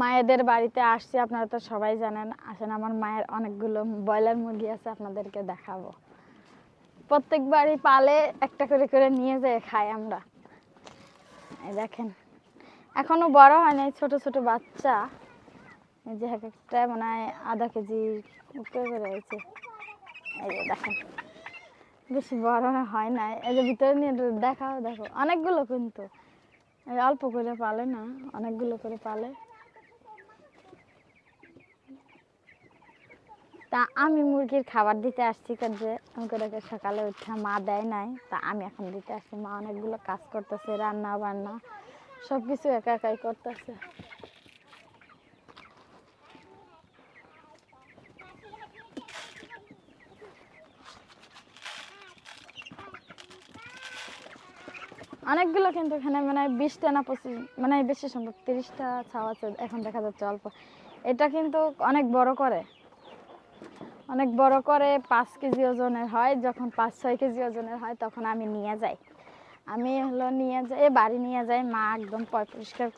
মায়েদের বাড়িতে আসছি, আপনারা তো সবাই জানেন। আসেন, আমার মায়ের অনেকগুলো ব্রয়লার মুরগি আছে, আপনাদেরকে দেখাবো। প্রত্যেকবারই পালে একটা করে করে নিয়ে যেয়ে খাই আমরা। এই দেখেন, এখনো বড় হয় নাই, ছোট ছোট বাচ্চা। এই যে এক একটা মনে হয় আধা কেজি উপরে করে হয়েছে। এই যে দেখেন, বেশি বড় হয় নাই। এই যে ভিতরে নিয়ে দেখাও, দেখো অনেকগুলো, কিন্তু অল্প করে পালে না, অনেকগুলো করে পালে। তা আমি মুরগির খাবার দিতে আসছি, যে ওদেরকে সকালে উঠে মা দেয় নাই, তা আমি এখন দিতে আসছি। মা অনেকগুলো কাজ করতেছে, রান্না বান্না সবকিছু একা একাই করতেছে। অনেকগুলো, কিন্তু এখানে মানে 20টা না 25, মানে বেশি সম্ভব 30টা ছাও আছে, এখন দেখা যাচ্ছে অল্প। এটা কিন্তু অনেক বড় করে, অনেক বড় করে 5 কেজি ওজনের হয়। যখন 5-6 কেজি ওজনের হয় তখন আমি নিয়ে যাই। আমি হলো নিয়ে যাই, বাড়ি নিয়ে যাই, মা একদম পরিষ্কার